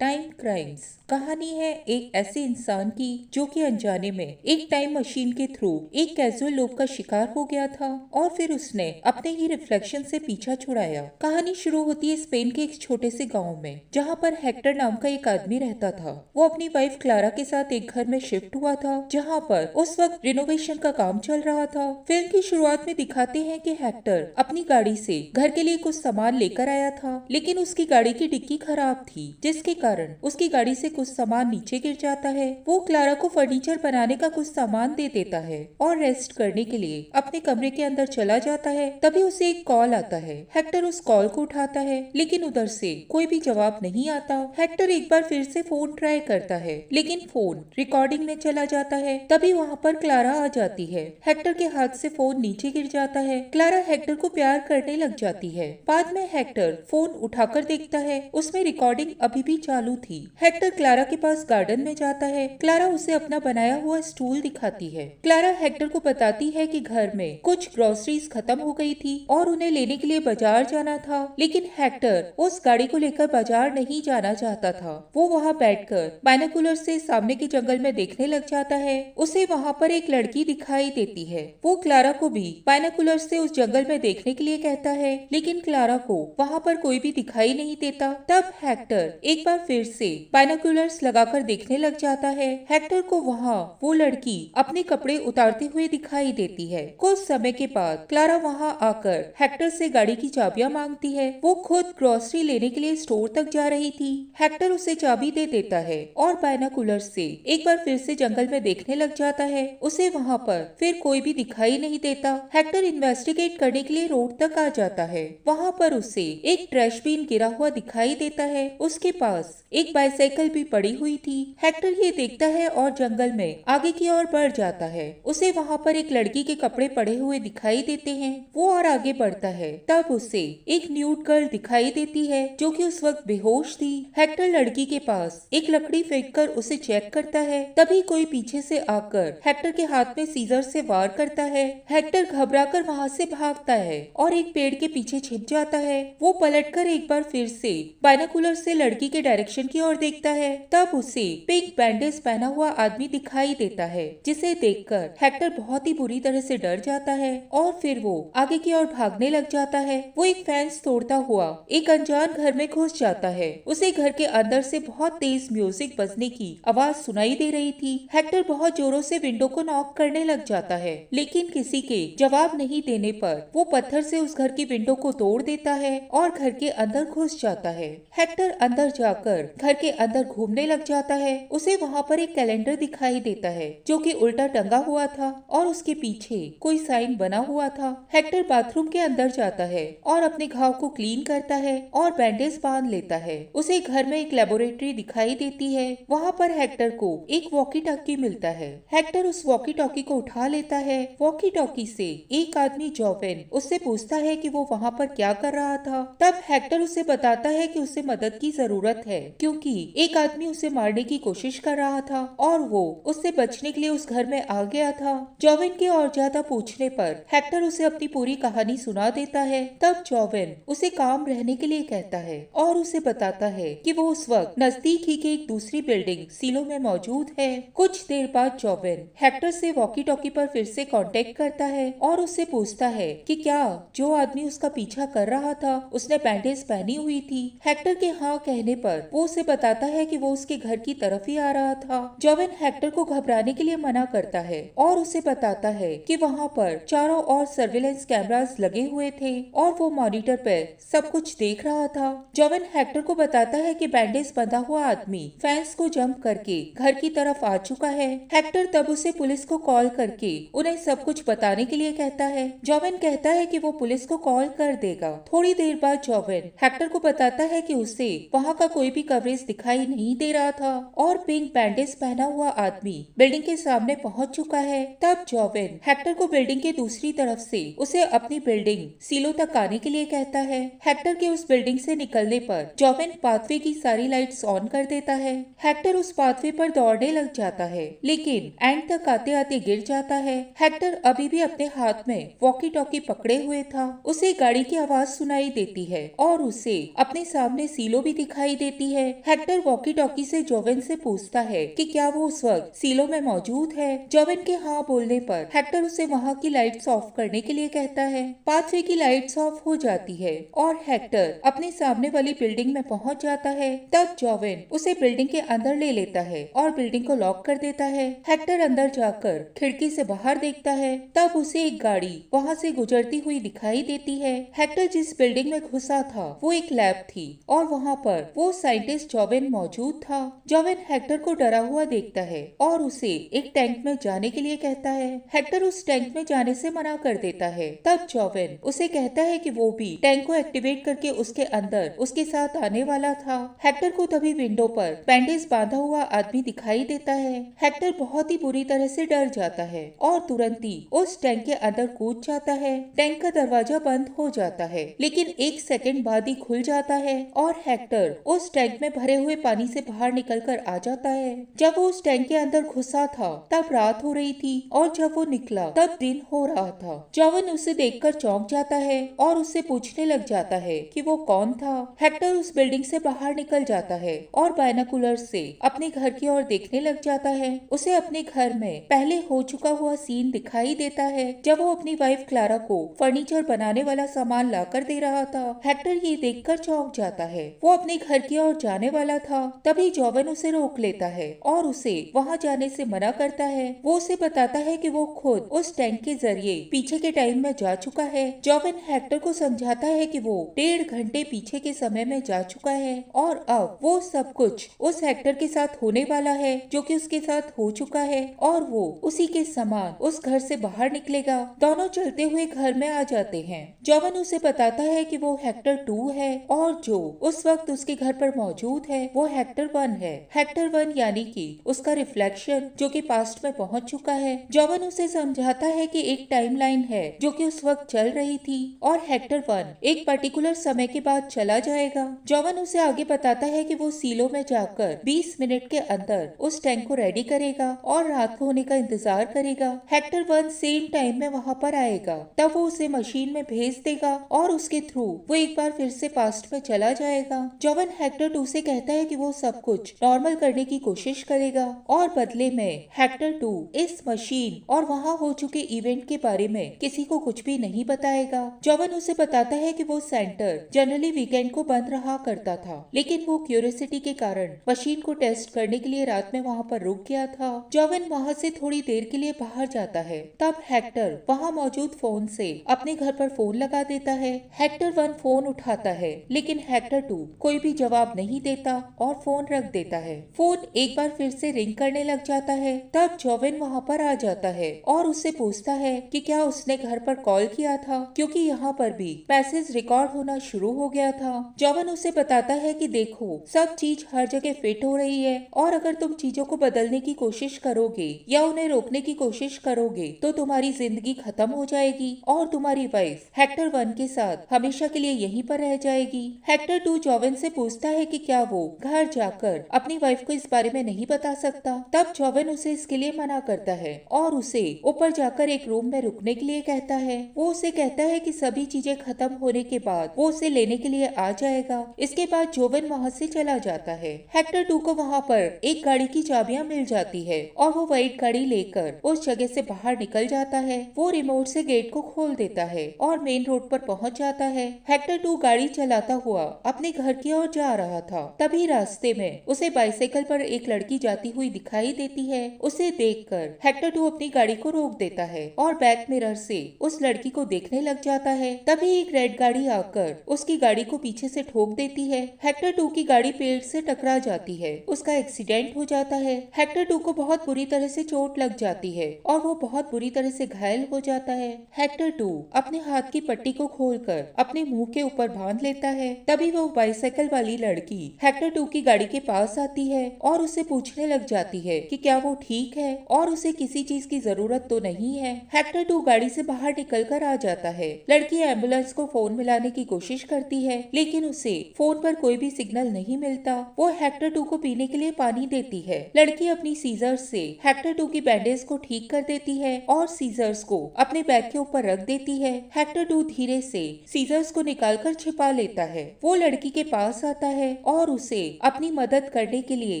Time crimes कहानी है एक ऐसे इंसान की जो कि अनजाने में एक टाइम मशीन के थ्रू एक कैजुअल लोभ का शिकार हो गया था और फिर उसने अपने ही रिफ्लेक्शन से पीछा छुड़ाया। कहानी शुरू होती है स्पेन के एक छोटे से गांव में, जहां पर हेक्टर नाम का एक आदमी रहता था। वो अपनी वाइफ क्लारा के साथ एक घर में शिफ्ट हुआ था, जहां पर उस वक्त रिनोवेशन का काम चल रहा था। फिल्म की शुरुआत में दिखाते हैं कि हेक्टर अपनी गाड़ी से घर के लिए कुछ सामान लेकर आया था, लेकिन उसकी गाड़ी की डिक्की खराब थी, जिसके कारण उसकी गाड़ी से कुछ सामान नीचे गिर जाता है। वो क्लारा को फर्नीचर बनाने का कुछ सामान दे देता है और रेस्ट करने के लिए अपने कमरे के अंदर चला जाता है। तभी उसे एक कॉल आता है। हेक्टर उस कॉल को उठाता है, लेकिन उधर से कोई भी जवाब नहीं आता। हेक्टर एक बार फिर से फोन ट्राई करता है, लेकिन फोन रिकॉर्डिंग में चला जाता है। तभी वहाँ पर क्लारा आ जाती है। हेक्टर के हाथ से फोन नीचे गिर जाता है। क्लारा हेक्टर को प्यार करने लग जाती है। बाद में हेक्टर फोन उठाकर देखता है, उसमें रिकॉर्डिंग अभी भी चालू थी। हेक्टर क्लारा के पास गार्डन में जाता है। क्लारा उसे अपना बनाया हुआ स्टूल दिखाती है। क्लारा हेक्टर को बताती है कि घर में कुछ ग्रोसरीज खत्म हो गई थी और उन्हें लेने के लिए बाजार जाना था, लेकिन हेक्टर उस गाड़ी को लेकर बाजार नहीं जाना चाहता था। वो वहाँ बैठकर बाइनोकुलर से सामने के जंगल में देखने लग जाता है। उसे वहाँ पर एक लड़की दिखाई देती है। वो क्लारा को भी बाइनोकुलर से उस जंगल में देखने के लिए कहता है, लेकिन क्लारा को वहाँ पर कोई भी दिखाई नहीं देता। तब हेक्टर एक बार फिर से बाइनोकुलर्स लगाकर देखने लग जाता है। हेक्टर को वहाँ वो लड़की अपने कपड़े उतारते हुए दिखाई देती है। कुछ समय के बाद क्लारा वहाँ आकर हेक्टर से गाड़ी की चाबियां मांगती है। वो खुद ग्रोसरी लेने के लिए स्टोर तक जा रही थी। हेक्टर उसे चाबी दे देता है और बाइनोकुलर्स से एक बार फिर से जंगल में देखने लग जाता है। उसे वहाँ पर फिर कोई भी दिखाई नहीं देता। हेक्टर इन्वेस्टिगेट करने के लिए रोड तक आ जाता है। वहाँ पर उसे एक ट्रैश बिन गिरा हुआ दिखाई देता है। उसके पास एक बाइसाइकिल भी पड़ी हुई थी। हेक्टर ये देखता है और जंगल में आगे की ओर बढ़ जाता है। उसे वहाँ पर एक लड़की के कपड़े पड़े हुए दिखाई देते हैं। वो और आगे बढ़ता है। तब उसे एक न्यूड गर्ल दिखाई देती है जो कि उस वक्त बेहोश थी। हेक्टर लड़की के पास एक लकड़ी फेंक कर उसे चेक करता है। तभी कोई पीछे से आकर हेक्टर के हाथ में सीजर से वार करता है। हेक्टर घबराकर वहाँ से भागता है और एक पेड़ के पीछे छिप जाता है। वो पलटकर एक बार फिर से बाइनोकुलर से लड़की के डायरेक्शन की ओर देखता है। तब उसे पिंक बैंडेज पहना हुआ आदमी दिखाई देता है, जिसे देखकर हेक्टर बहुत ही बुरी तरह से डर जाता है और फिर वो आगे की ओर भागने लग जाता है। वो एक फेंस तोड़ता हुआ एक अनजान घर में घुस जाता है। उसे घर के अंदर से बहुत तेज म्यूजिक बजने की आवाज सुनाई दे रही थी। हेक्टर बहुत जोरों से विंडो को नॉक करने लग जाता है, लेकिन किसी के जवाब नहीं देने पर वो पत्थर से उस घर की विंडो को तोड़ देता है और घर के अंदर घुस जाता है। हेक्टर अंदर जाकर घर के अंदर घूमने लग जाता है। उसे वहाँ पर एक कैलेंडर दिखाई देता है जो कि उल्टा टंगा हुआ था और उसके पीछे कोई साइन बना हुआ था। हेक्टर बाथरूम के अंदर जाता है और अपने घाव को क्लीन करता है और बैंडेज बांध लेता है। उसे घर में एक लेबोरेटरी दिखाई देती है। वहाँ पर हेक्टर को एक वॉकी टॉकी मिलता है। हेक्टर उस वॉकी टॉकी को उठा लेता है। वॉकी टॉकी से एक आदमी जोवेन उससे पूछता है कि वो वहाँ पर क्या कर रहा था। तब हेक्टर उसे बताता है कि उसे मदद की जरूरत है, क्योंकि एक आदमी उसे मारने की कोशिश कर रहा था और वो उससे बचने के लिए उस घर में आ गया था। जोवेन के और ज्यादा पूछने पर हेक्टर उसे अपनी पूरी कहानी सुना देता है। तब जोवेन उसे काम रहने के लिए कहता है और उसे बताता है कि वो उस वक्त नजदीक ही के एक दूसरी बिल्डिंग सीलो में मौजूद है। कुछ देर बाद जोवेन हेक्टर से वॉकी टॉकी पर फिर से कांटेक्ट करता है और उससे पूछता है कि क्या जो आदमी उसका पीछा कर रहा था उसने बैंडेज पहनी हुई थी। हेक्टर के हाँ कहने पर वो उसे बताता है कि वो उसके घर की तरफ ही आ रहा था। जोवेन हेक्टर को घबराने के लिए मना करता है और उसे बताता है कि वहाँ पर चारों ओर सर्विलेंस कैमरास लगे हुए थे और वो मॉनिटर पर सब कुछ देख रहा था। जोवेन हेक्टर को बताता है कि बैंडेज बंधा हुआ आदमी फेंस को जंप करके घर की तरफ आ चुका है। हेक्टर तब उसे पुलिस को कॉल करके उन्हें सब कुछ बताने के लिए कहता है। जोवेन कहता है कि वो पुलिस को कॉल कर देगा। थोड़ी देर बाद जोवेन हेक्टर को बताता है कि उसे वहाँ का कोई भी कवरेज दिखाई नहीं दे रहा था और पिंक बैंडेज पहना हुआ आदमी बिल्डिंग के सामने पहुँच चुका है। तब जोवेन हेक्टर को बिल्डिंग के दूसरी तरफ से उसे अपनी बिल्डिंग सीलो तक आने के लिए कहता है। हेक्टर के उस बिल्डिंग से निकलने पर जोवेन पाथवे की सारी लाइट्स ऑन कर देता है। हेक्टर उस पाथवे पर दौड़ने लग जाता है, लेकिन एंड तक आते आते गिर जाता है। हेक्टर अभी भी अपने हाथ में वॉकी टॉकी पकड़े हुए था। उसे गाड़ी की आवाज सुनाई देती है और उसे अपने सामने सीलो भी दिखाई देती देती है। हेक्टर वॉकी टॉकी से जोवेन से पूछता है कि क्या वो उस वक्त सीलो में मौजूद है। जोवेन के हाँ बोलने पर हेक्टर उसे वहाँ की लाइट्स ऑफ करने के लिए कहता है। पाथवे की लाइट्स ऑफ हो जाती है और हेक्टर अपने सामने वाली बिल्डिंग में पहुँच जाता है। तब जोवेन उसे बिल्डिंग के अंदर ले लेता है और बिल्डिंग को लॉक कर देता है। हेक्टर अंदर जाकर खिड़की से बाहर देखता है, तब उसे एक गाड़ी वहाँ से गुजरती हुई दिखाई देती है। हेक्टर जिस बिल्डिंग में घुसा था वो एक लैब थी और वहाँ पर वो साइंटिस्ट जोवेन मौजूद था। जोवेन हेक्टर को डरा हुआ देखता है और उसे एक टैंक में जाने के लिए कहता है। हेक्टर उस टैंक में जाने से मना कर देता है। तब जोवेन उसे कहता है कि वो भी टैंक को एक्टिवेट करके उसके अंदर उसके साथ आने वाला था। हेक्टर को तभी विंडो पर बैंडेज बांधा हुआ आदमी दिखाई देता है। हेक्टर बहुत ही बुरी तरह से डर जाता है और तुरंत ही उस टैंक के अंदर कूद जाता है। टैंक का दरवाजा बंद हो जाता है, लेकिन एक सेकंड बाद ही खुल जाता है और हेक्टर उस टैंक में भरे हुए पानी से बाहर निकलकर आ जाता है। जब वो उस टैंक के अंदर घुसा था तब रात हो रही थी और जब वो निकला तब दिन हो रहा था। जोवेन उसे देखकर चौंक जाता है और उससे पूछने लग जाता है कि वो कौन था। हेक्टर उस बिल्डिंग से बाहर निकल जाता है और बायनोकुलर से अपने घर की ओर देखने लग जाता है। उसे अपने घर में पहले हो चुका हुआ सीन दिखाई देता है जब वो अपनी वाइफ क्लारा को फर्नीचर बनाने वाला सामान लाकर दे रहा था। हेक्टर ये देखकर चौंक जाता है। वो अपने घर की ओर जाने वाला था, तभी जोवेन उसे रोक लेता है और उसे वहाँ जाने से मना करता है। वो उसे बताता है कि वो खुद उस टैंक के जरिए पीछे के टाइम में जा चुका है। जोवेन हेक्टर को समझाता है कि वो 1.5 घंटे पीछे के समय में जा चुका है और अब वो सब कुछ उस हेक्टर के साथ होने वाला है जो कि उसके साथ हो चुका है और वो उसी के समान उस घर से बाहर निकलेगा। दोनों चलते हुए घर में आ जाते हैं। जोवेन उसे बताता है कि वो हेक्टर 2 है और जो उस वक्त उसके घर पर मौजूद है वो हेक्टर 1 है। हेक्टर 1 यानी कि उसका रिफ्लेक्शन जो कि पास्ट में पहुंच चुका है। जोवेन उसे समझाता है कि एक टाइमलाइन है जो कि उस वक्त चल रही थी और हेक्टर 1 एक पर्टिकुलर समय के बाद चला जाएगा। जोवेन उसे आगे बताता है कि वो सीलो में जाकर 20 मिनट के अंदर उस टैंक को रेडी करेगा और रात को होने का इंतजार करेगा। हेक्टर 1 सेम टाइम में वहाँ पर आएगा, तब वो उसे मशीन में भेज देगा और उसके थ्रू वो एक बार फिर से पास्ट में चला जाएगा। जोवेन हेक्टर 2 से कहता है कि वो सब कुछ नॉर्मल करने की कोशिश करेगा और बदले में हेक्टर 2 इस मशीन और वहाँ हो चुके इवेंट के बारे में किसी को कुछ भी नहीं बताएगा। जोवेन उसे बताता है कि वो सेंटर जनरली वीकेंड को बंद रहा करता था, लेकिन वो क्यूरियोसिटी के कारण मशीन को टेस्ट करने के लिए रात में वहाँ पर रुक गया था। जोवेन वहाँ से थोड़ी देर के लिए बाहर जाता है, तब हेक्टर वहाँ मौजूद फोन से अपने घर पर फोन लगा देता है। हेक्टर 1 फोन उठाता है, लेकिन हेक्टर 2 कोई भी जवाब नहीं देता और फोन रख देता है। फोन एक बार फिर से रिंग करने लग जाता है, तब जोवेन वहाँ पर आ जाता है और उससे पूछता है कि क्या उसने घर पर कॉल किया था, क्योंकि यहाँ पर भी मैसेज रिकॉर्ड होना शुरू हो गया था। जोवेन उसे बताता है कि देखो सब चीज हर जगह फिट हो रही है और अगर तुम चीजों को बदलने की कोशिश करोगे या उन्हें रोकने की कोशिश करोगे तो तुम्हारी जिंदगी खत्म हो जाएगी और तुम्हारी वाइफ हेक्टर 1 के साथ हमेशा के लिए यहीं पर रह जाएगी। हेक्टर 2 जोवेन से पूछता है कि क्या वो घर जाकर अपनी वाइफ को इस बारे में नहीं बता सकता। तब जोवेन उसे इसके लिए मना करता है और उसे ऊपर जाकर एक रूम में रुकने के लिए कहता है। वो उसे कहता है कि सभी चीजें खत्म होने के बाद वो उसे लेने के लिए आ जाएगा। इसके बाद जोवेन वहाँ से चला जाता है। हेक्टर 2 को वहाँ पर एक गाड़ी की चाबियां मिल जाती है और वो व्हाइट गाड़ी लेकर उस जगह से बाहर निकल जाता है। वो रिमोट से गेट को खोल देता है और मेन रोड पर पहुँच जाता है। हेक्टर 2 गाड़ी चलाता हुआ अपने घर की ओर जा रहा था, तभी रास्ते में उसे बाइसाइकिल पर एक लड़की जाती हुई दिखाई देती है। उसे देखकर हेक्टर 2 अपनी गाड़ी को रोक देता है और बैक मिरर से उस लड़की को देखने लग जाता है। तभी एक रेड गाड़ी आकर उसकी गाड़ी को पीछे से ठोक देती है। हेक्टर 2 की गाड़ी पेड़ से टकरा जाती है, उसका एक्सीडेंट हो जाता है। हेक्टर 2 को बहुत बुरी तरह से चोट लग जाती है और वो बहुत बुरी तरह से घायल हो जाता है। हेक्टर 2 अपने हाथ की पट्टी को खोलकर अपने मुंह के ऊपर बांध लेता है। तभी वो बाइसाइकिल वाली लड़की हेक्टर 2 की गाड़ी के पास आती है और उससे पूछने लग जाती है कि क्या वो ठीक है और उसे किसी चीज की जरूरत तो नहीं है। हेक्टर 2 गाड़ी से बाहर निकल कर आ जाता है। लड़की एम्बुलेंस को फोन मिलाने की कोशिश करती है, लेकिन उसे फोन पर कोई भी सिग्नल नहीं मिलता। वो हेक्टर 2 को पीने के लिए पानी देती है। लड़की अपनी सीजर्स से हेक्टर 2 की बैंडेज को ठीक कर देती है और सीजर्स को अपने बैग के ऊपर रख देती है। हेक्टर 2 धीरे से सीजर्स को निकालकर छिपा लेता है। वो लड़की के पास आता है और उसे अपनी मदद करने के लिए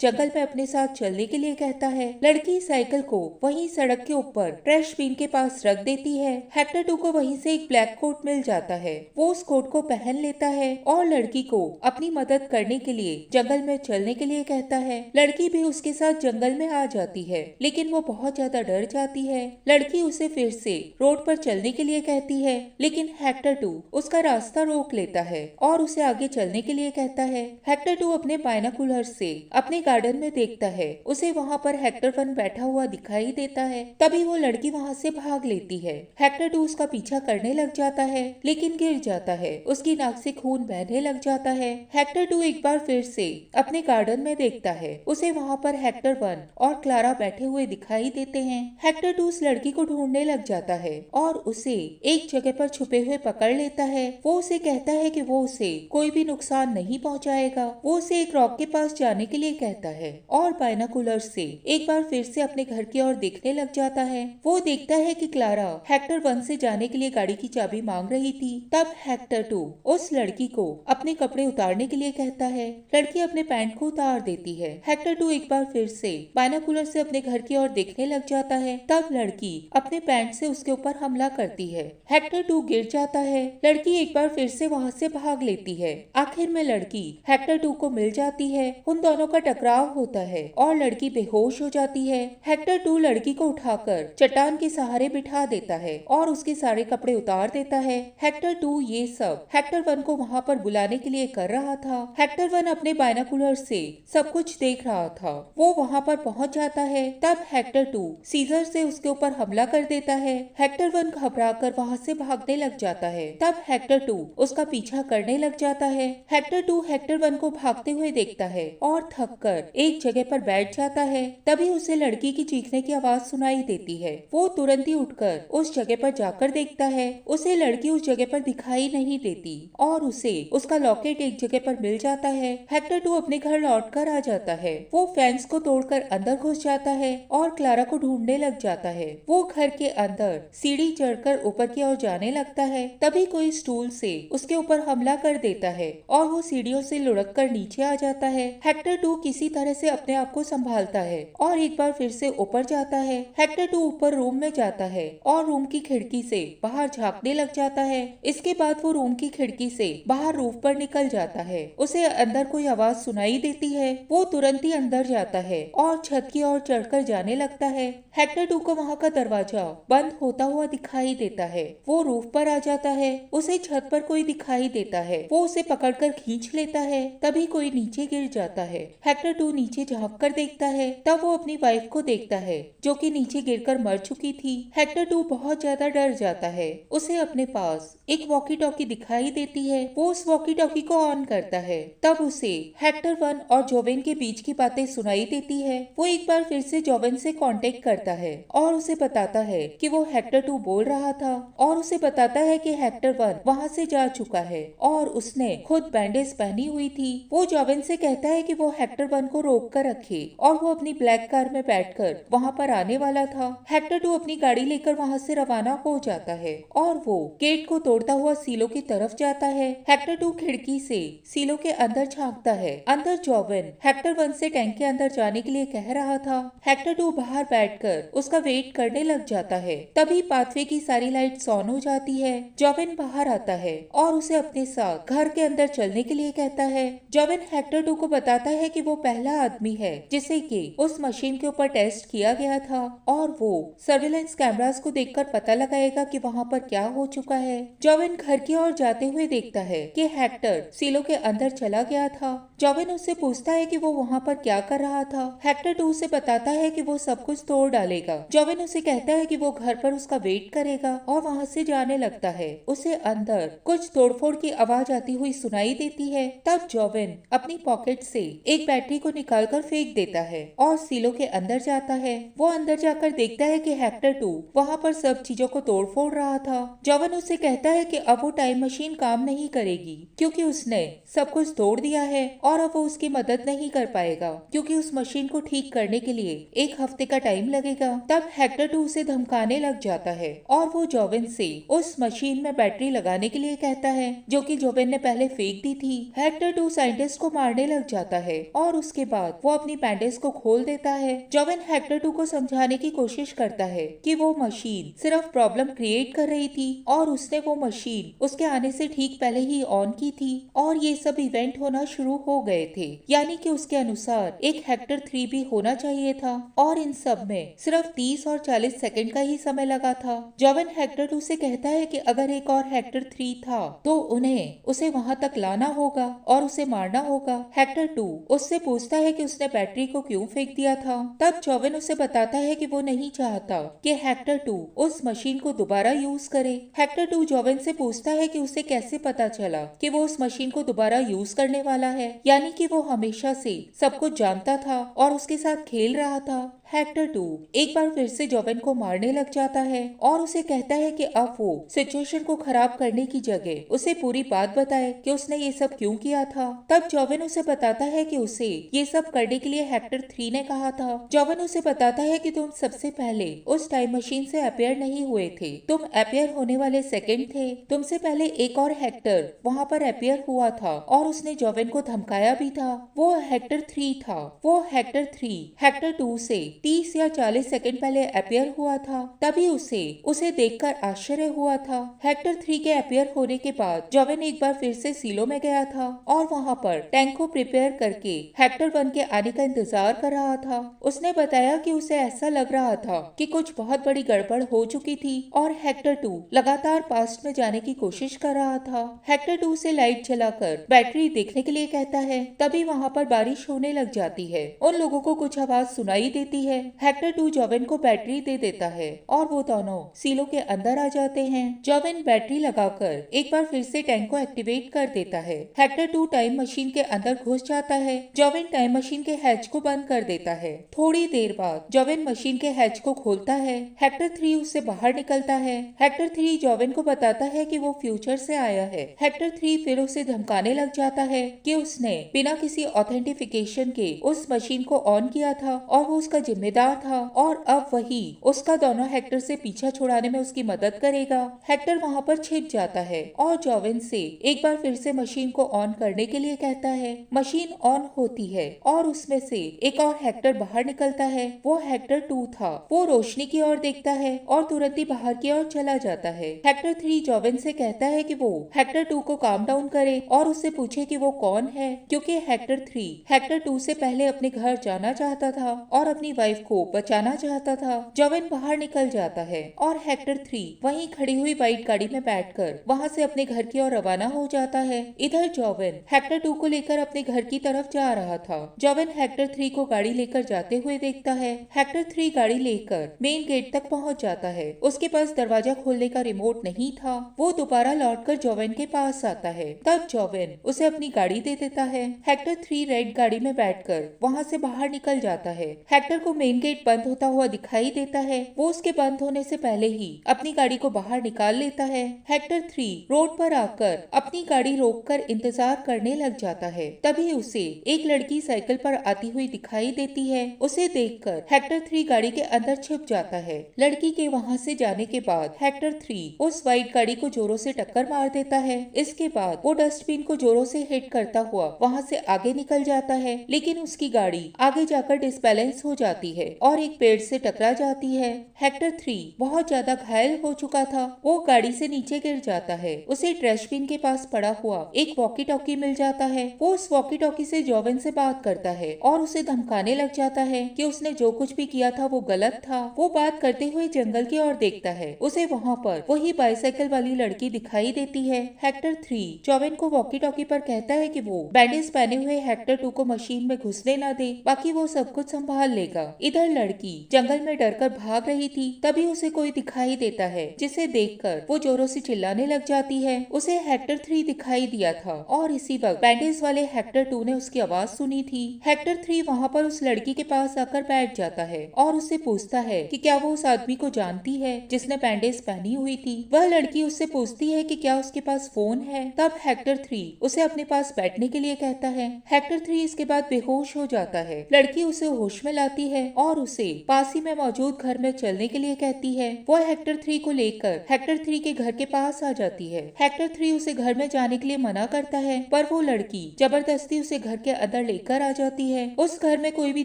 जंगल में अपने साथ चलने के लिए कहता है। लड़की साइकिल को वहीं सड़क के ऊपर ट्रैश बिन के पास रख देती है। हेक्टर 2 को वहीं से एक ब्लैक कोट मिल जाता है। वो उस कोट को पहन लेता है और लड़की को अपनी मदद करने के लिए जंगल में चलने के लिए कहता है। लड़की भी उसके साथ जंगल में आ जाती है, लेकिन वो बहुत ज्यादा डर जाती है। लड़की उसे फिर से रोड पर चलने के लिए कहती है, लेकिन हेक्टर 2 उसका रास्ता रोक लेता है और उसे आगे चलने के लिए कहता है। हेक्टर 2 अपने बायनोकुलर से अपने गार्डन में देखता है। उसे वहाँ पर हेक्टर 1 बैठा हुआ दिखाई देता है। तभी वो लड़की वहाँ से भाग लेती है। हेक्टर 2 उसका पीछा करने लग जाता है, लेकिन गिर जाता है। उसकी नाक से खून बहने लग जाता है। हेक्टर 2 एक बार फिर से अपने गार्डन में देखता है। उसे वहाँ पर हेक्टर 1 और क्लारा बैठे हुए दिखाई देते हैं। हेक्टर 2 उस लड़की को ढूंढने लग जाता है और उसे एक जगह पर छुपे हुए पकड़ लेता है। वो उसे कहता है कि वो उसे कोई भी नुकसान नहीं पहुंचाएगा। वो उसे एक रॉक के पास जाने के लिए कहता है और बायनोकुलर से एक बार फिर से अपने घर की ओर देखने लग जाता है। वो देखता है कि क्लारा हेक्टर 1 से जाने के लिए गाड़ी की चाबी मांग रही थी। तब हेक्टर 2 उस लड़की को अपने कपड़े उतारने के लिए कहता है। लड़की अपने पैंट को उतार देती है। हेक्टर 2 एक बार फिर से बायनोकुलर से अपने घर की ओर देखने लग जाता है। तब लड़की अपने पैंट से उसके ऊपर हमला करती है। हेक्टर 2 गिर जाता है। लड़की एक बार फिर से वहाँ से भाग लेती है। आखिर में लड़की हेक्टर 2 को मिल जाती है। उन दोनों का टकराव होता है और लड़की बेहोश हो जाती है। हेक्टर 2 लड़की को उठाकर चट्टान के सहारे बिठा देता है और उसके सारे कपड़े उतार देता है। हेक्टर 2 ये सब हेक्टर 1 को वहाँ पर बुलाने के लिए कर रहा था। हेक्टर 1 अपने बायनोकुलर से सब कुछ देख रहा था। वो वहाँ पर पहुँच जाता है। तब हेक्टर 2 सीजर से उसके ऊपर हमला कर देता है। हेक्टर 1 घबराकर वहाँ से भागने लग जाता है। तब हेक्टर 2 उसका पीछा करने लग जाता है। हेक्टर 2 हेक्टर 1 को भागते हुए देखता है और थककर एक जगह पर बैठ जाता है। तभी उसे लड़की की चीखने की आवाज सुनाई देती है। वो तुरंत ही उठकर उस जगह पर जाकर देखता है। उसे लड़की उस जगह पर दिखाई नहीं देती और उसे उसका लॉकेट एक जगह पर मिल जाता है। हेक्टर 2 अपने घर लौट कर आ जाता है। वो फेंस को तोड़कर अंदर घुस जाता है और क्लारा को ढूंढने लग जाता है। वो घर के अंदर सीढ़ी चढ़कर ऊपर की ओर जाने लगता है। तभी कोई स्टूल से उसके ऊपर हमला कर देता है और वो सीढ़ियों से लुढ़क कर नीचे आ जाता है। हेक्टर 2 किसी तरह से अपने आप को संभालता है और एक बार फिर से ऊपर जाता है। हेक्टर 2 ऊपर रूम में जाता है और रूम की खिड़की से बाहर झांकने लग जाता है। इसके बाद वो रूम की खिड़की से बाहर रूफ पर निकल जाता है। उसे अंदर कोई आवाज सुनाई देती है। वो तुरंत ही अंदर जाता है और छत की ओर चढ़कर जाने लगता है। हेक्टर 2 को वहाँ का दरवाजा बंद होता हुआ दिखाई देता है। वो रूफ पर आ जाता है। उसे छत पर कोई दिखाई देता है। वो उसे पकड़कर खींच लेता है। तभी कोई नीचे गिर जाता है। हेक्टर 2 नीचे झाँक कर देखता है। तब वो अपनी वाइफ को देखता है जो कि नीचे गिरकर मर चुकी थी। हेक्टर 2 बहुत ज्यादा डर जाता है। उसे अपने पास एक वॉकी टॉकी दिखाई देती है। वो उस वॉकी टॉकी को ऑन करता है। तब उसे हेक्टर 1 और जोवेन के बीच की बातें सुनाई देती है। वो एक बार फिर से जोवेन से कांटेक्ट करता है और उसे बताता है कि वो हेक्टर 2 बोल रहा था और उसे बताता है कि हेक्टर 1 वहाँ से जा चुका है और उसने खुद बैंडेज पहनी हुई थी। वो जोवेन से कहता है कि वो हेक्टर 1 को रोक कर रखे और वो अपनी ब्लैक कार में बैठकर वहाँ पर आने वाला था। हेक्टर 2 अपनी गाड़ी लेकर वहाँ से रवाना हो जाता है और वो गेट को तोड़ता हुआ सीलो की तरफ जाता है। हेक्टर 2 खिड़की से सीलो के अंदर झांकता है। अंदर जोवेन हेक्टर 1 से टैंक के अंदर जाने के लिए कह रहा था। हेक्टर 2 बाहर बैठकर उसका वेट करने लग जाता है। तभी पाथवे की सारी लाइट्स ऑन हो जाती है। जोवेन बाहर आता है और उसे अपने साथ घर के अंदर चलने के लिए कहता है। जोवेन हेक्टर 2 को बताता है कि वो पहला आदमी है जिसे कि उस मशीन के ऊपर टेस्ट किया गया था और वो सर्विलेंस कैमरास को देखकर पता लगाएगा कि वहाँ पर क्या हो चुका है। जोवेन घर की ओर जाते हुए देखता है कि हेक्टर सीलो के अंदर चला गया था। जोवेन उससे पूछता है कि वो वहाँ पर क्या कर रहा था। हेक्टर 2 उसे बताता है कि वो सब कुछ तोड़ डालेगा। जोवेन उसे कहता है कि वो घर पर उसका वेट करेगा और वहाँ से जाने लगता है। उसे अंदर कुछ तोड़फोड़ की आवाज आती हुई सुनाई देती है। तब जोवेन अपनी पॉकेट से एक बैटरी को निकालकर फेंक देता है और सीलो के अंदर जाता है। वो अंदर जाकर देखता है कि हेक्टर 2 वहाँ पर सब चीजों को तोड़ फोड़ रहा था। जोवेन उसे कहता है कि अब वो टाइम मशीन काम नहीं करेगी क्योंकि उसने सब कुछ तोड़ दिया है और अब वो उसकी मदद नहीं कर पाएगा क्योंकि उस मशीन को ठीक करने के लिए 1 हफ्ते का टाइम लगेगा। तब हेक्टर 2 उसे धमकाने लग जाता है और वो जोवेन से उस मशीन में बैटरी लगाने के लिए कहता है जो कि जोवेन ने पहले फेंक दी थी। हेक्टर हेक्टर 2 साइंटिस्ट को मारने लग जाता है और उसके बाद वो अपनी बैंडेज को खोल देता है। जोवेन हेक्टर 2 को समझाने की कोशिश करता है कि वो मशीन सिर्फ प्रॉब्लम क्रिएट कर रही थी और उसने वो मशीन उसके आने से ठीक पहले ही ऑन की थी और ये सब इवेंट होना शुरू हो गए थे, यानी कि उसके अनुसार एक हेक्टर 3 भी होना चाहिए था और इन सब में सिर्फ 30 और 40 सेकंड का ही समय लगा था। जोवेन हेक्टर 2 से कहता है कि अगर एक और हेक्टर 3 था तो उन्हें उसे वहां तक लाना होगा और उसे मारना होगा। हेक्टर 2 उससे पूछता है कि उसने बैटरी को क्यों फेंक दिया था। तब जोवेन उसे बताता है कि वो नहीं चाहता कि हेक्टर 2 उस मशीन को दोबारा यूज करे। हेक्टर 2 जोवेन से पूछता है कि उसे कैसे पता चला कि वो उस मशीन को दोबारा यूज करने वाला है, यानी कि वो हमेशा से सब कुछ जानता था और उसके साथ खेल रहा था। हेक्टर 2 एक बार फिर से जोवेन को मारने लग जाता है और उसे कहता है कि अब वो सिचुएशन को खराब करने की जगह उसे पूरी बात बताए कि उसने ये सब क्यों किया था। तब जोवेन उसे बताता है कि उसे ये सब करने के लिए हेक्टर 3 ने कहा था। जोवेन उसे बताता है कि तुम सबसे पहले उस टाइम मशीन से अपेयर नहीं हुए थे, तुम अपेयर होने वाले सेकंड थे। तुमसे पहले एक और हेक्टर वहाँ पर अपेयर हुआ था और उसने जोवेन को धमकाया भी था। वो हेक्टर 3 था। वो हेक्टर 3 हेक्टर 2 से 30 या 40 सेकंड पहले अपेयर हुआ था, तभी उसे देखकर आश्चर्य हुआ था। हेक्टर 3 के अपेयर होने के बाद जोवेन एक बार फिर से सीलो में गया था और वहाँ पर टैंक को प्रिपेयर करके हेक्टर 1 के आने का इंतजार कर रहा था। उसने बताया कि उसे ऐसा लग रहा था कि कुछ बहुत बड़ी गड़बड़ हो चुकी थी और हेक्टर 2 लगातार पास्ट में जाने की कोशिश कर रहा था। हेक्टर 2 से लाइट जलाकर बैटरी देखने के लिए कहता है। तभी वहाँ पर बारिश होने लग जाती है। उन लोगों को कुछ आवाज सुनाई देती है। हेक्टर 2 जोवेन को बैटरी दे देता है और वो दोनों सीलो के अंदर आ जाते हैं। जोवेन बैटरी लगाकर एक बार फिर से टैंक को एक्टिवेट कर देता है। हेक्टर 2 टाइम मशीन के अंदर घुस जाता है। जोवेन टाइम मशीन के हैच को बंद कर देता है। थोड़ी देर बाद जोवेन मशीन के हैच को खोलता है। हेक्टर 3 उससे बाहर निकलता है। हेक्टर 3 जोवेन को बताता है कि वो फ्यूचर से आया है। हेक्टर 3 फिर उसे धमकाने लग जाता है कि उसने बिना किसी ऑथेंटिफिकेशन के उस मशीन को ऑन किया था और वो उसका जिम्मेदार था और अब वही उसका दोनों हेक्टर से पीछा छुड़ाने में उसकी मदद करेगा। हेक्टर वहाँ पर छिप जाता है और जोवेन से एक बार फिर से मशीन को ऑन करने के लिए कहता है। मशीन ऑन होती है और उसमें से एक और हेक्टर बाहर निकलता है। वो हेक्टर 2 था। वो रोशनी की ओर देखता है और तुरंत ही बाहर की ओर चला जाता है। हेक्टर 3 जोवेन से कहता है कि वो हेक्टर 2 को काम डाउन करे और उससे पूछे कि वो कौन है, क्योंकि हेक्टर 3 हेक्टर 2 से पहले अपने घर जाना चाहता था और अपनी वाइफ को बचाना चाहता था। जोवेन बाहर निकल जाता है और हेक्टर 3 वहीं खड़ी हुई व्हाइट गाड़ी में बैठकर वहां से अपने घर की ओर रवाना हो जाता है। इधर जोवेन हेक्टर 2 को लेकर अपने घर की तरफ जा रहा था। जोवेन हेक्टर 3 को गाड़ी लेकर जाते हुए देखता है। हेक्टर 3 गाड़ी लेकर मेन गेट तक पहुंच जाता है। उसके पास दरवाजा खोलने का रिमोट नहीं था। वो दोबारा लौटकर जोवेन के पास आता है। तब जोवेन उसे अपनी गाड़ी दे देता है। हेक्टर 3 रेड गाड़ी में बैठकर वहाँ से बाहर निकल जाता है। हेक्टर को मेन गेट बंद होता हुआ दिखाई देता है। वो उसके बंद होने से पहले ही अपनी गाड़ी को बाहर निकाल लेता है। हेक्टर 3 रोड पर आकर अपनी गाड़ी रोककर इंतजार करने लग जाता है। तभी उसे एक लड़की साइकिल पर आती हुई दिखाई देती है। उसे देखकर हेक्टर 3 गाड़ी के अंदर छिप जाता है। लड़की के वहाँ से जाने के बाद हेक्टर 3 उस व्हाइट गाड़ी को जोरों से टक्कर मार देता है। इसके बाद वो डस्टबिन को जोरों से हिट करता हुआ वहाँ से आगे निकल जाता है, लेकिन उसकी गाड़ी आगे जाकर डिसबैलेंस हो जाती है और एक पेड़ से टकरा जाती है। हेक्टर 3 बहुत ज्यादा घायल हो चुका था। वो गाड़ी से नीचे गिर जाता है। उसे डस्टबिन के पास पड़ा हुआ एक वॉकी टॉकी मिल जाता है। वो उस वॉकी टॉकी से जोवेन से बात करता है और उसे धमकाने लग जाता है कि उसने जो कुछ भी किया था वो गलत था। वो बात करते हुए जंगल की ओर देखता है। उसे वहाँ पर वही बाइसाइकिल वाली लड़की दिखाई देती है। हेक्टर 3 जोवेन को वॉकी टॉकी पर कहता है कि वो बैंडेज पहने हुए हेक्टर 2 को मशीन में घुसने न दे, बाकी वो सब कुछ संभाल लेगा। इधर लड़की जंगल में डरकर भाग रही थी। तभी उसे कोई दिखाई देता है, जिसे देखकर वो जोरों से चिल्लाने लग जाती है। उसे हेक्टर 3 दिखाई दिया था और इसी वक्त बैंडेज वाले हेक्टर 2 ने उसकी आवाज सुनी थी। हेक्टर 3 वहाँ पर उस लड़की के पास आकर बैठ जाता है और उससे पूछता है कि क्या वो उस आदमी को जानती है जिसने बैंडेज पहनी हुई थी। वह लड़की उससे पूछती है कि क्या उसके पास फोन है। तब हेक्टर 3 उसे अपने पास बैठने के लिए कहता है। हेक्टर 3 इसके बाद बेहोश हो जाता है। लड़की उसे होश में लाती है है और उसे पास ही में मौजूद घर में चलने के लिए कहती है। वो हेक्टर 3 को लेकर हेक्टर 3 के घर के पास आ जाती है। हेक्टर 3 उसे घर में जाने के लिए मना करता है, पर वो लड़की जबरदस्ती उसे घर के अंदर लेकर आ जाती है। उस घर में कोई भी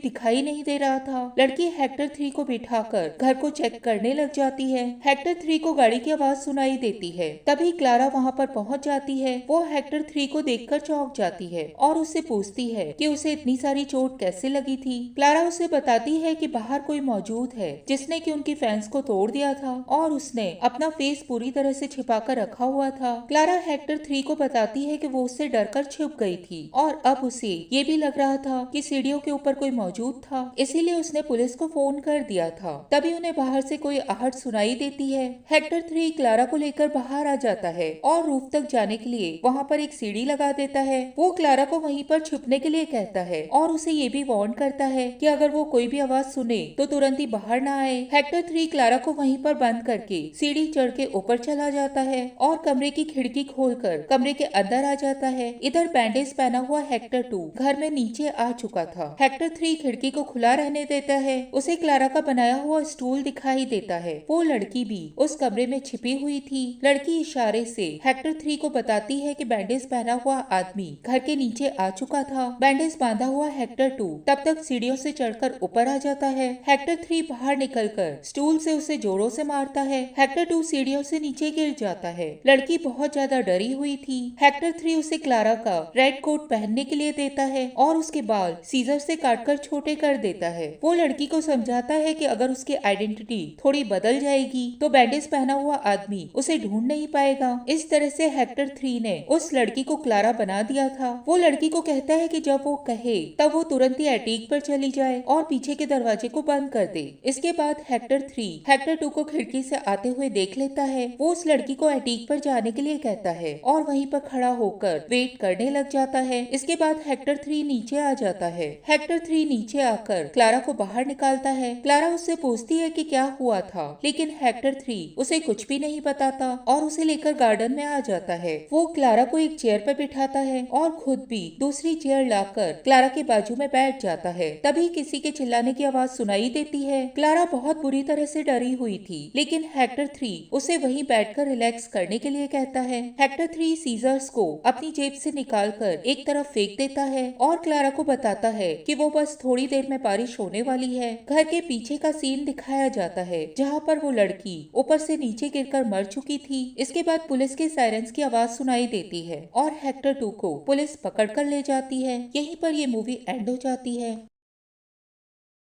दिखाई नहीं दे रहा था। लड़की हेक्टर 3 को बिठाकर घर को चेक करने लग जाती है। हेक्टर 3 को गाड़ी की आवाज सुनाई देती है। तभी क्लारा वहाँ पर पहुँच जाती है। वो हेक्टर 3 को देखकर चौंक जाती है और उससे पूछती है कि उसे इतनी सारी चोट कैसे लगी थी। क्लारा उसे बताती है कि बाहर कोई मौजूद है जिसने कि उनकी फैंस को तोड़ दिया था और उसने अपना फेस पूरी तरह से छिपा कर रखा हुआ था। क्लारा हेक्टर 3 को बताती है कि वो उससे डरकर छुप गई थी और अब उसे ये भी लग रहा था कि सीढ़ियों के ऊपर कोई मौजूद था, इसीलिए उसने पुलिस को फोन कर दिया था। तभी उन्हें बाहर से कोई आहट सुनाई देती है। हेक्टर 3 क्लारा को लेकर बाहर आ जाता है और रूफ तक जाने के लिए वहाँ पर एक सीढ़ी लगा देता है। वो क्लारा को वहीं पर छुपने के लिए कहता है और उसे ये भी वार्न करता है कि अगर वो कोई भी आवाज सुने तो तुरंत ही बाहर ना आए। हेक्टर 3 क्लारा को वहीं पर बंद करके सीढ़ी चढ़ के ऊपर चला जाता है और कमरे की खिड़की खोलकर कमरे के अंदर आ जाता है। इधर बैंडेज पहना हुआ हेक्टर 2 घर में नीचे आ चुका था। हेक्टर 3 खिड़की को खुला रहने देता है। उसे क्लारा का बनाया हुआ स्टूल दिखाई देता है। वो लड़की भी उस कमरे में छिपी हुई थी। लड़की इशारे से हेक्टर 3 को बताती है कि बैंडेज पहना हुआ आदमी घर के नीचे आ चुका था। बैंडेज बांधा हुआ हेक्टर 2 तब तक सीढ़ियों से चढ़कर ऊपर आ जाता है। हेक्टर 3 बाहर निकलकर स्टूल से उसे जोरों से मारता है। हेक्टर 2 सीढ़ियों से नीचे गिर जाता है। लड़की बहुत ज्यादा डरी हुई थी। हेक्टर 3 उसे क्लारा का रेड कोट पहनने के लिए देता है और उसके बाल सीजर से काटकर छोटे कर देता है। वो लड़की को समझाता है कि अगर उसकी आइडेंटिटी थोड़ी बदल जाएगी तो बैंडेज पहना हुआ आदमी उसे ढूंढ नहीं पाएगा। इस तरह से हेक्टर 3 ने उस लड़की को क्लारा बना दिया था। वो लड़की को कहता है कि जब वो कहे तब वो तुरंत ही एटीक पर चली जाए और पीछे के दरवाजे को बंद कर दे। इसके बाद हेक्टर 3 हेक्टर 2 को खिड़की से आते हुए देख लेता है। वो उस लड़की को एटीक पर जाने के लिए कहता है और वहीं पर खड़ा होकर वेट करने लग जाता है। इसके बाद हेक्टर 3 नीचे आ जाता है। हेक्टर 3 नीचे आकर क्लारा को बाहर निकालता है। क्लारा उससे पूछती है कि क्या हुआ था, लेकिन हेक्टर 3 उसे कुछ भी नहीं बताता और उसे लेकर गार्डन में आ जाता है। वो क्लारा को एक चेयर पर बिठाता है और खुद भी दूसरी चेयर लाकर क्लारा के बाजू में बैठ जाता है। तभी किसी के चिल्लाने की आवाज सुनाई देती है। क्लारा बहुत बुरी तरह से डरी हुई थी, लेकिन हेक्टर 3 उसे वहीं बैठकर रिलैक्स करने के लिए कहता है। हेक्टर 3 सीजर्स को अपनी जेब से निकालकर एक तरफ फेंक देता है और क्लारा को बताता है कि वो बस थोड़ी देर में बारिश होने वाली है। घर के पीछे का सीन दिखाया जाता है जहाँ पर वो लड़की ऊपर से नीचे गिरकर मर चुकी थी। इसके बाद पुलिस के सायरन्स की आवाज सुनाई देती है और हेक्टर 2 को पुलिस पकड़ कर ले जाती है। यहीं पर ये मूवी एंड हो जाती है।